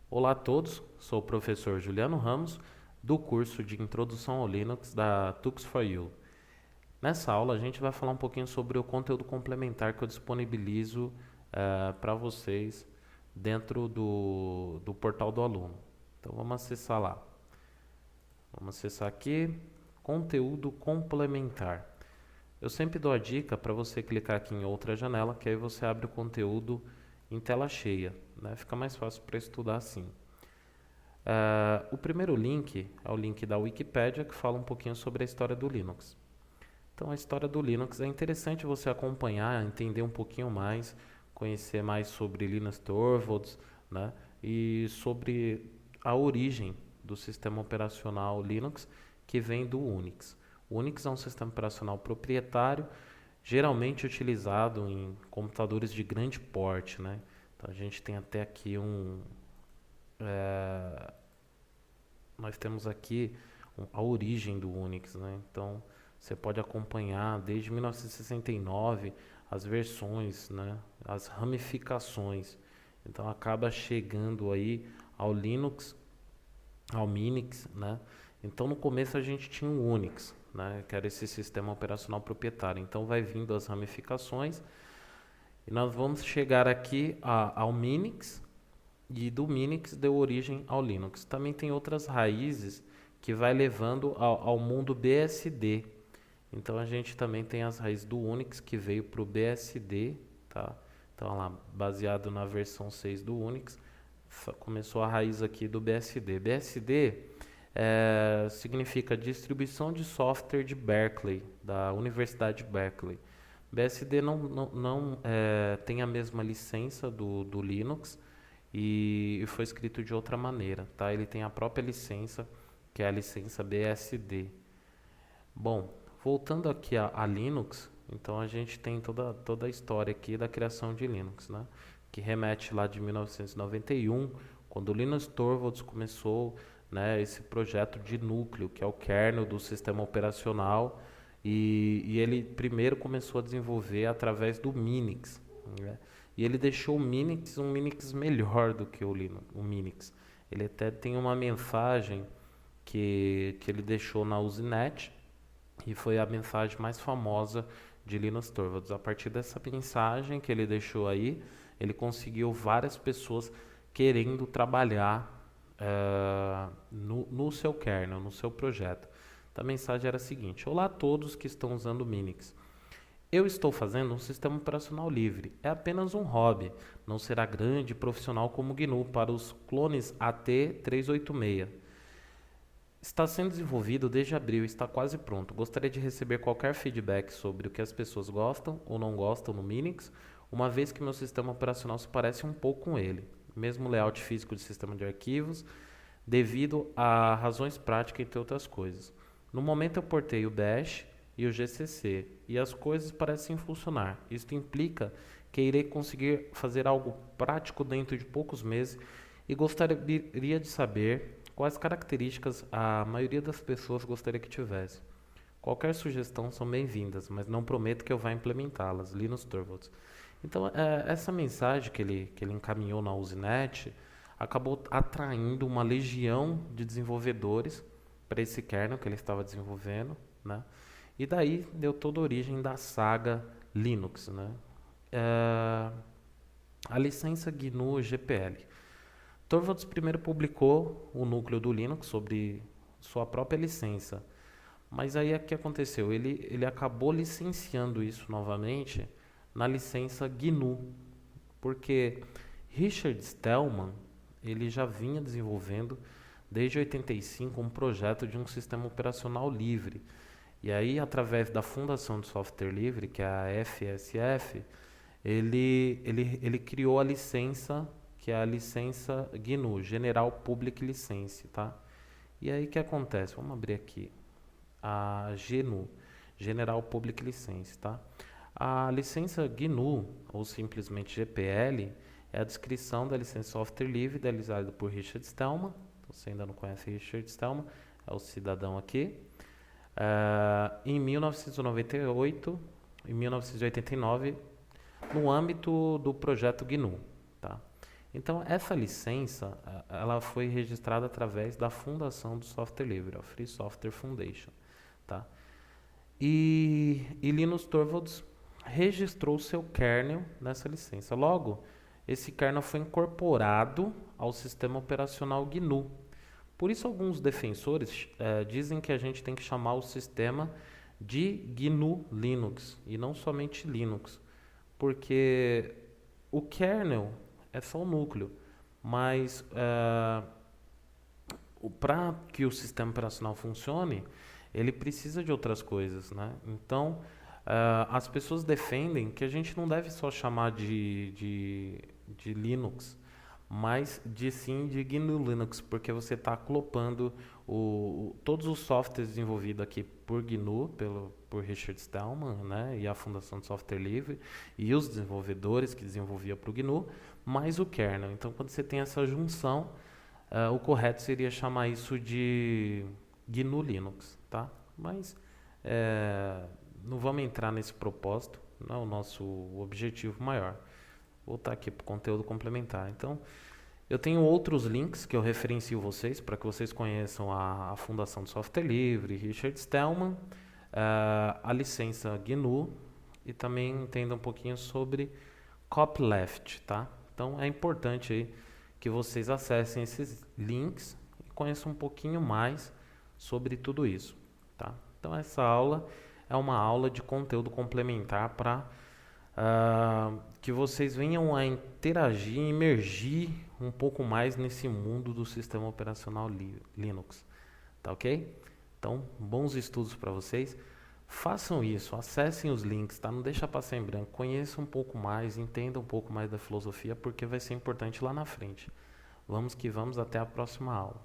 Olá a todos, sou o professor Juliano Ramos, do curso de Introdução ao Linux da Tux4U. Nessa aula a gente vai falar um pouquinho sobre o conteúdo complementar que eu disponibilizo para vocês dentro do portal do aluno. Então vamos acessar lá. Vamos acessar aqui, conteúdo complementar. Eu sempre dou a dica para você clicar aqui em outra janela, que aí você abre o conteúdo em tela cheia, né? Fica mais fácil para estudar assim. O primeiro link é o link da Wikipédia, que fala um pouquinho sobre a história do Linux. Então, a história do Linux é interessante você acompanhar, entender um pouquinho mais, conhecer mais sobre Linus Torvalds, né, e sobre a origem do sistema operacional Linux, que vem do Unix. O Unix é um sistema operacional proprietário, geralmente utilizado em computadores de grande porte, né? Então, a gente tem até aqui nós temos aqui a origem do Unix, né? Então, você pode acompanhar desde 1969 as versões, né? As ramificações. Então, acaba chegando aí ao Linux, ao Minix, né? Então, no começo a gente tinha o Unix, né? Que era esse sistema operacional proprietário. Então, vai vindo as ramificações e nós vamos chegar aqui ao Minix, e do Minix deu origem ao Linux. Também tem outras raízes que vai levando ao mundo BSD. Então a gente também tem as raízes do Unix que veio para o BSD, tá? Então lá, baseado na versão 6 do Unix, começou a raiz aqui do BSD. BSD significa Distribuição de Software de Berkeley, da Universidade de Berkeley. BSD não tem a mesma licença do Linux, e foi escrito de outra maneira, tá? Ele tem a própria licença, que é a licença BSD. Bom, voltando aqui a Linux, então a gente tem toda a história aqui da criação de Linux, né? Que remete lá de 1991, quando o Linus Torvalds começou, né, esse projeto de núcleo, que é o kernel do sistema operacional, e ele primeiro começou a desenvolver através do Minix, né? E ele deixou o Minix um Minix melhor do que o Minix. Ele até tem uma mensagem que ele deixou na Usenet, e foi a mensagem mais famosa de Linus Torvalds. A partir dessa mensagem que ele deixou aí, ele conseguiu várias pessoas querendo trabalhar no seu kernel, no seu projeto. Então, a mensagem era a seguinte: olá a todos que estão usando o Minix. Eu estou fazendo um sistema operacional livre. É apenas um hobby. Não será grande e profissional como o GNU para os clones AT386. Está sendo desenvolvido desde abril e está quase pronto. Gostaria de receber qualquer feedback sobre o que as pessoas gostam ou não gostam no Minix, uma vez que meu sistema operacional se parece um pouco com ele. Mesmo layout físico de sistema de arquivos, devido a razões práticas, entre outras coisas. No momento eu portei o Bash e o GCC, e as coisas parecem funcionar. Isto implica que irei conseguir fazer algo prático dentro de poucos meses e gostaria de saber quais características a maioria das pessoas gostaria que tivesse. Qualquer sugestão são bem-vindas, mas não prometo que eu vá implementá-las. Linus Torvalds. Então, essa mensagem que ele encaminhou na Usenet acabou atraindo uma legião de desenvolvedores para esse kernel que ele estava desenvolvendo, né? E daí deu toda a origem da saga Linux, né? A licença GNU GPL. Torvalds primeiro publicou o núcleo do Linux sobre sua própria licença, mas aí o que aconteceu? Ele acabou licenciando isso novamente na licença GNU, porque Richard Stallman ele já vinha desenvolvendo desde 85 um projeto de um sistema operacional livre. E aí, através da Fundação de Software Livre, que é a FSF, ele criou a licença, que é a licença GNU, General Public License, tá? E aí, o que acontece? Vamos abrir aqui. A GNU, General Public License, tá? A licença GNU, ou simplesmente GPL, é a descrição da licença software livre idealizada por Richard Stallman. Então, você ainda não conhece Richard Stallman, é o cidadão aqui. Em 1998 e 1989, no âmbito do projeto GNU. Tá? Então, essa licença, ela foi registrada através da fundação do software livre, a Free Software Foundation, tá? E Linus Torvalds registrou seu kernel nessa licença. Logo, esse kernel foi incorporado ao sistema operacional GNU. Por isso, alguns defensores dizem que a gente tem que chamar o sistema de GNU Linux e não somente Linux, porque o kernel é só o núcleo, mas para que o sistema operacional funcione, ele precisa de outras coisas, né? Então, as pessoas defendem que a gente não deve só chamar de Linux, mas sim de GNU Linux, porque você está clopando todos os softwares desenvolvidos aqui por GNU, por Richard Stallman, né, e a Fundação de Software Livre, e os desenvolvedores que desenvolviam para o GNU, mais o kernel. Então, quando você tem essa junção, o correto seria chamar isso de GNU Linux, tá? Mas não vamos entrar nesse propósito, não é o nosso objetivo maior. Voltar aqui para o conteúdo complementar. Então, eu tenho outros links que eu referencio vocês para que vocês conheçam a Fundação de Software Livre, Richard Stallman, a licença GNU e também entendam um pouquinho sobre copyleft, tá? Então, é importante aí que vocês acessem esses links e conheçam um pouquinho mais sobre tudo isso, tá? Então, essa aula é uma aula de conteúdo complementar para que vocês venham a interagir, emergir um pouco mais nesse mundo do sistema operacional Linux, tá ok? Então, bons estudos para vocês. Façam isso, acessem os links, tá? Não deixa passar em branco, conheçam um pouco mais, entendam um pouco mais da filosofia, porque vai ser importante lá na frente. Vamos que vamos, até a próxima aula.